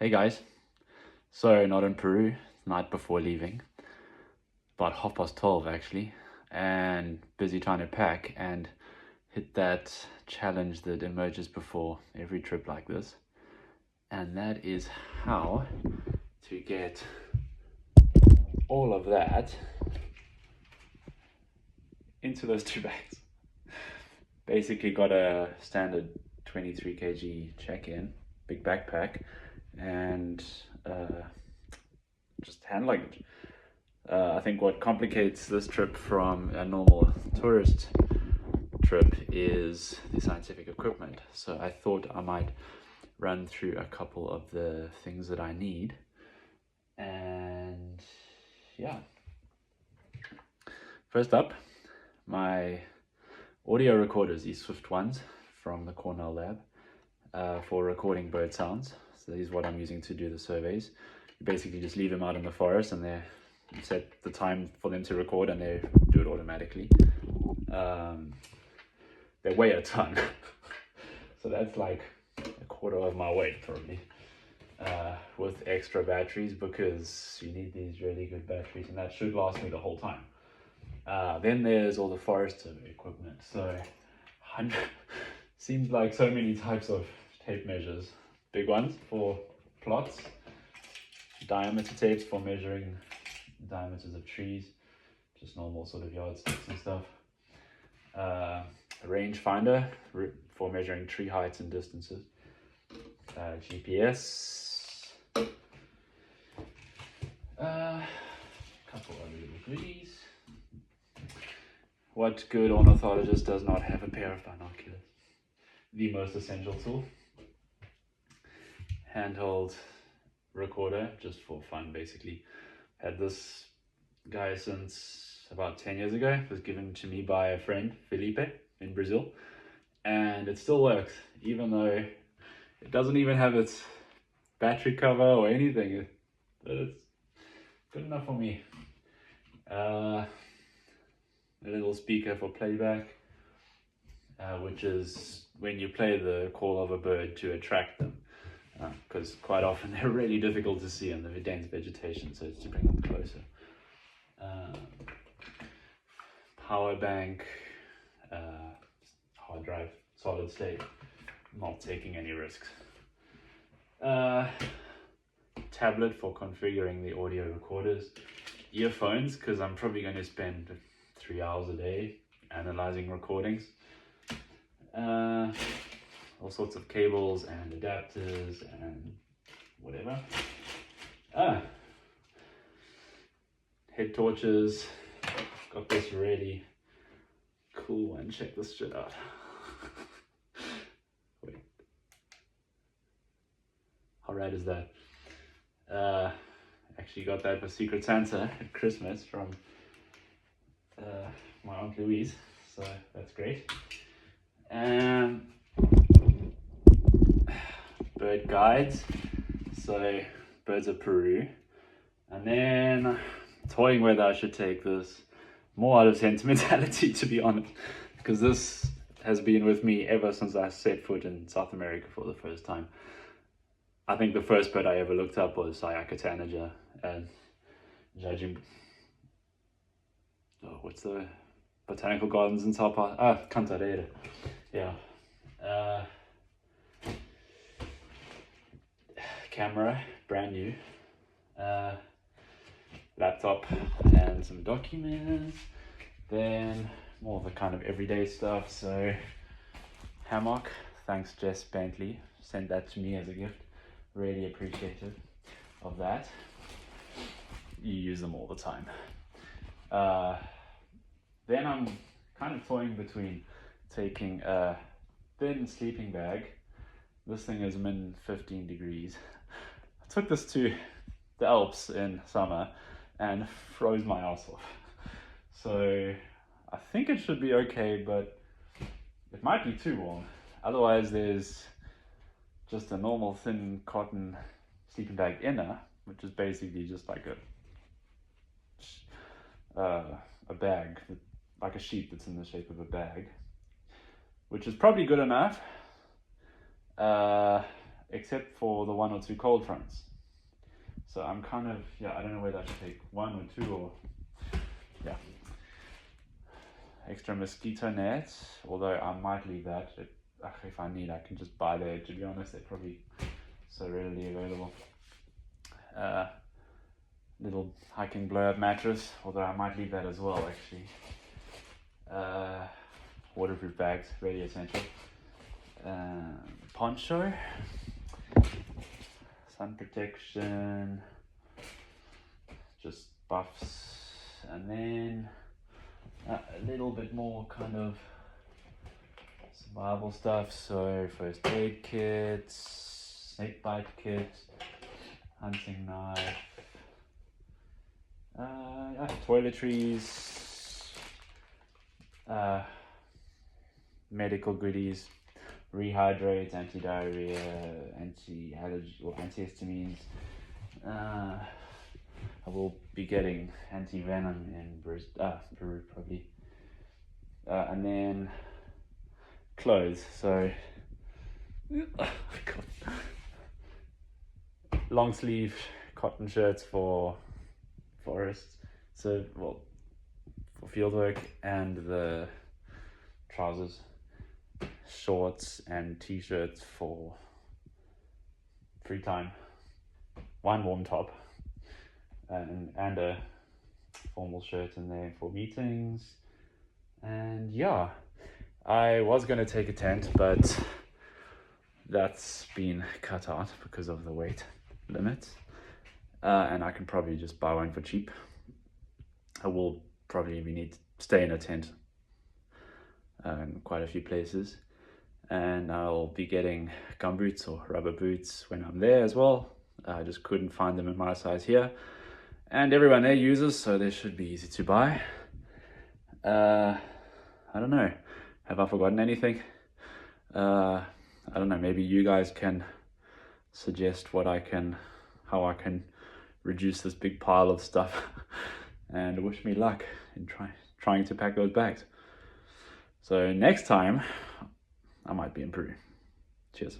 Hey guys, so not in Peru, night before leaving, about 12:30 actually, and busy trying to pack and hit that challenge that emerges before every trip like this, and that is how to get all of that into those two bags. Basically got a standard 23 kg check-in, big backpack, and just hand luggage. I think what complicates this trip from a normal tourist trip is the scientific equipment. So I thought I might run through a couple of the things that I need. And yeah. First up, my audio recorders, these Swift ones from the Cornell lab for recording bird sounds. So these are what I'm using to do the surveys. You basically just leave them out in the forest and you set the time for them to record and they do it automatically. They weigh a ton. So that's like a quarter of my weight probably, with extra batteries, because you need these really good batteries and that should last me the whole time. Then there's all the forest survey equipment. So seems like so many types of tape measures. Big ones for plots, diameter tapes for measuring diameters of trees, just normal sort of yardsticks and stuff. A range finder for measuring tree heights and distances. GPS. A couple of little goodies. What good ornithologist does not have a pair of binoculars? The most essential tool. Handheld recorder, just for fun basically. Had this guy since about 10 years ago. It was given to me by a friend, Felipe, in Brazil. And it still works, even though it doesn't even have its battery cover or anything. But it's good enough for me. A little speaker for playback, which is when you play the call of a bird to attract them, because quite often they're really difficult to see in the dense vegetation, so it's to bring them closer. Power bank, hard drive, solid state, not taking any risks. Tablet for configuring the audio recorders. Earphones, because I'm probably going to spend 3 hours a day analyzing recordings. All sorts of cables and adapters and whatever. Head torches. Got this really cool one. Check this shit out. Wait. How rad is that? Actually got that for Secret Santa at Christmas from my Aunt Louise, so that's great. And bird guides, so birds of Peru. And then toying whether I should take this more out of sentimentality, to be honest, because this has been with me ever since I set foot in South America for the first time. I think the first bird I ever looked up was Sayaka tanager, and judging, what's the botanical gardens in Sao Paulo? Cantareira. Yeah. Camera, brand new. Laptop and some documents. Then more of the kind of everyday stuff. So hammock, thanks Jess Bentley, sent that to me as a gift. Really appreciative of that. You use them all the time. Then I'm kind of toying between taking a thin sleeping bag. This thing is min 15 degrees. I took this to the Alps in summer and froze my ass off. So I think it should be okay, but it might be too warm. Otherwise there's just a normal thin cotton sleeping bag inner, which is basically just like a bag, like a sheet that's in the shape of a bag, which is probably good enough. except for the 1 or 2 cold fronts. So I'm kind of, I don't know whether I should take 1 or 2 or, extra mosquito nets, although I might leave that. If I need, I can just buy there. To be honest, they're probably so readily available. Little hiking blow-up mattress, although I might leave that as well, actually. Waterproof bags, really essential. Poncho, sun protection, just buffs, and then a little bit more kind of survival stuff. So first aid kits, snake bite kit, hunting knife, toiletries, medical goodies, rehydrate, anti-diarrhea, anti-allergy or antihistamines. I will be getting anti-venom in Peru probably. And then clothes. So long sleeve cotton shirts for forest. So for field work, and the trousers, shorts and t-shirts for free time. One warm top. And a formal shirt in there for meetings. And I was going to take a tent, but that's been cut out because of the weight limit. And I can probably just buy one for cheap. I will probably need to stay in a tent in quite a few places. And I'll be getting gumboots or rubber boots when I'm there as well. I just couldn't find them in my size here. And everyone there uses, so they should be easy to buy. I don't know. Have I forgotten anything? I don't know. Maybe you guys can suggest how I can reduce this big pile of stuff. And wish me luck in trying to pack those bags. So next time, I might be in Peru. Cheers.